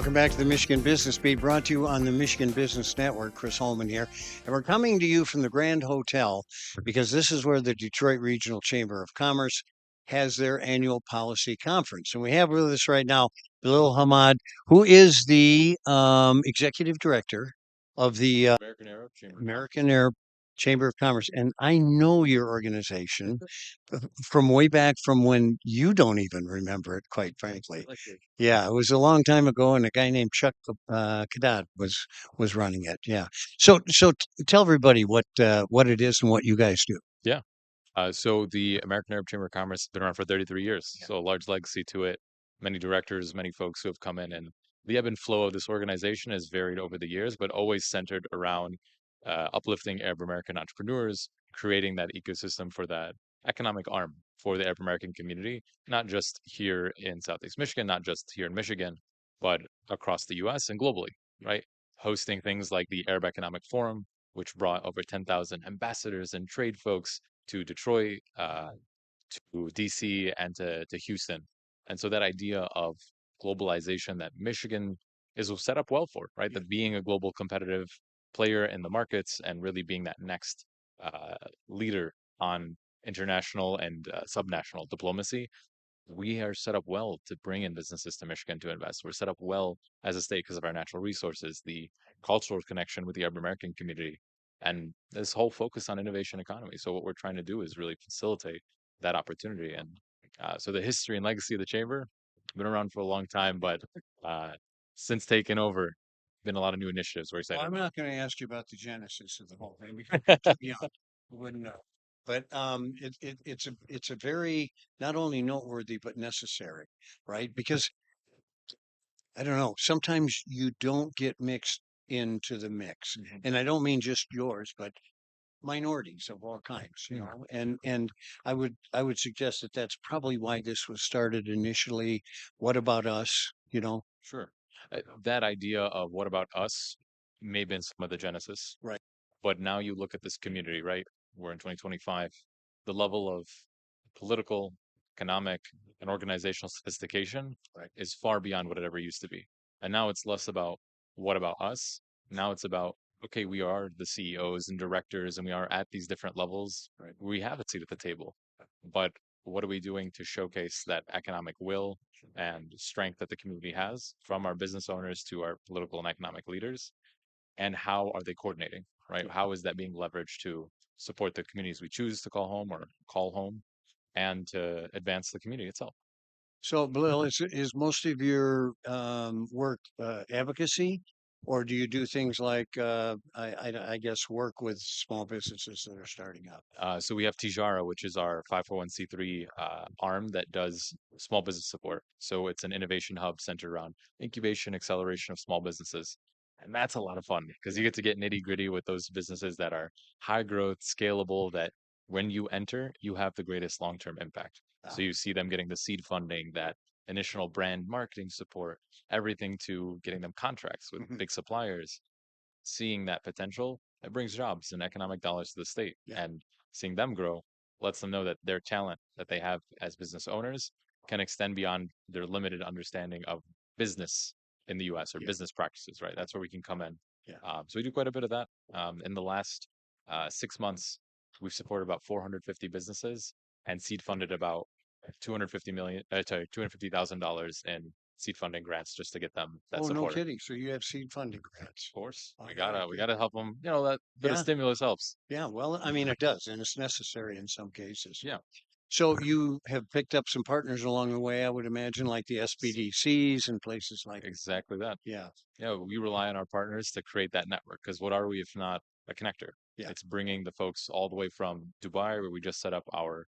Welcome back to the Michigan Business Beat, brought to you on the Michigan Business Network. Chris Holman here. And we're coming to you from the Grand Hotel because this is where the Detroit Regional Chamber of Commerce has their annual policy conference. And we have with us right now Bilal Hammoud, who is the executive director of the American Arab Chamber of Commerce. And I know your organization from way back from when you don't even remember it, quite frankly. Yeah, it was a long time ago, and a guy named Chuck Cadat was running it. Yeah. Tell everybody what it is and what you guys do. Yeah. So the American Arab Chamber of Commerce has been around for 33 years. Yeah. So a large legacy to it. Many directors, many folks who have come in, and the ebb and flow of this organization has varied over the years, but always centered around uplifting Arab American entrepreneurs, creating that ecosystem for that economic arm for the Arab American community, not just here in Southeast Michigan, not just here in Michigan, but across the US and globally, right? Hosting things like the Arab Economic Forum, which brought over 10,000 ambassadors and trade folks to Detroit, to DC, and to Houston. And so that idea of globalization that Michigan is set up well for, right? Yeah. That being a global competitive player in the markets and really being that next uh, leader on international and subnational diplomacy, we are set up well to bring in businesses to Michigan to invest. We're set up well as a state because of our natural resources, the cultural connection with the Arab American community, and this whole focus on innovation economy. So what we're trying to do is really facilitate that opportunity. And so the history and legacy of the chamber been around for a long time, but uh, since taking over, been a lot of new initiatives. We're Well, excited I'm about. not going to ask you about the genesis of the whole thing because you're too young. You wouldn't know. But it's a very not only noteworthy but necessary, right? Because I don't know, sometimes you don't get mixed into the mix. And I don't mean just yours, but minorities of all kinds, you Mhm. know. And I would suggest that that's probably why this was started initially. What about us, you know? Sure. That idea of what about us may have been some of the genesis. Right. But now you look at this community, right? We're in 2025. The level of political, economic, and organizational sophistication Right. is far beyond what it ever used to be. And now it's less about what about us? Now it's about, okay, we are the CEOs and directors, and we are at these different levels. Right. We have a seat at the table. But what are we doing to showcase that economic will and strength that the community has, from our business owners to our political and economic leaders? And how are they coordinating, right? Yeah. How is that being leveraged to support the communities we choose to call home or call home and to advance the community itself? So, Blil, is most of your work advocacy, or do you do things like I guess work with small businesses that are starting up? So we have Tijara, which is our 501c3 arm that does small business support. So it's an innovation hub centered around incubation, acceleration of small businesses. And that's a lot of fun because you Yeah. get to get nitty gritty with those businesses that are high growth, scalable, that when you enter, you have the greatest long term impact. So Ah, you see them getting the seed funding, that initial brand marketing support, everything to getting them contracts with mhm. big suppliers, seeing that potential, it brings jobs and economic dollars to the state. Yeah. And seeing them grow lets them know that their talent that they have as business owners can extend beyond their limited understanding of business in the US or Yeah. business practices, right? That's where we can come in. Yeah. So we do quite a bit of that. In the last 6 months, we've supported about 450 businesses and seed funded about 250 million, sorry, $250,000 in seed funding grants just to get them that Oh, no support. kidding. So you have seed funding grants. Of course, Oh, we very gotta we good. gotta help them. You know, that bit of Yeah. stimulus helps. Yeah. Well, I mean, it does, and it's necessary in some cases. Yeah, So you have picked up some partners along the way, I would imagine, like the s- SBDCs and places like that. exactly that. Yeah. Yeah, we rely on our partners to create that network because what are we if not a connector? Yeah. It's bringing the folks all the way from Dubai, where we just set up our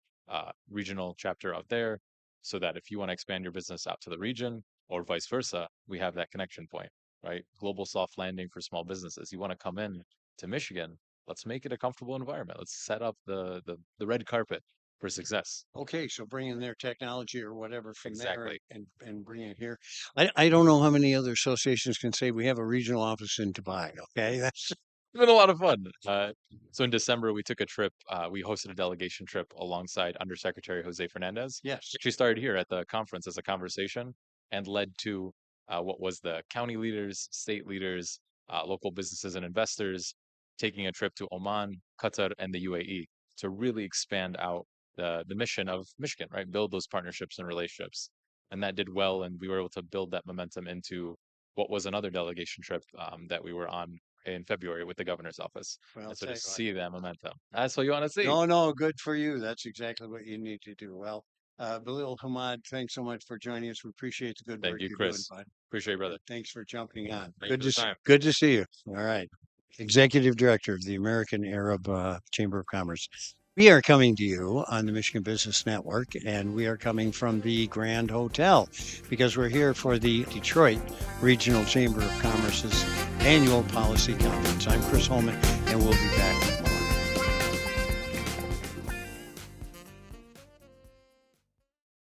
regional chapter out there, so that if you want to expand your business out to the region or vice versa, we have that connection point, right? Global soft landing for small businesses. You want to come in to Michigan, let's make it a comfortable environment. Let's set up the red carpet for success. Okay, so bring in their technology or whatever from there Exactly. and bring it here. I don't know how many other associations can say we have a regional office in Dubai. Okay, that's It's been a lot of fun. So in December, we took a trip. We hosted a delegation trip alongside Undersecretary Jose Fernandez. yes. Actually started here at the conference as a conversation and led to what was the county leaders, state leaders, local businesses and investors taking a trip to Oman, Qatar, and the UAE to really expand out the mission of Michigan, right? Build those partnerships and relationships. And that did well, and we were able to build that momentum into what was another delegation trip that we were on in February with the governor's office. Well, I'll And so tell to you what. see that momentum, that's what you want to see. No, no, good for you. That's exactly what you need to do. Well, Bilal Hammoud, thanks so much for joining us. We appreciate the good Thank work you, you're doing, Chris. bud. Appreciate it, brother. Thanks for jumping on. Thank you for the time. Good to see you. All right. Executive Director of the American Arab Chamber of Commerce. We are coming to you on the Michigan Business Network, and we are coming from the Grand Hotel because we're here for the Detroit Regional Chamber of Commerce's annual policy conference. I'm Chris Holman, and we'll be back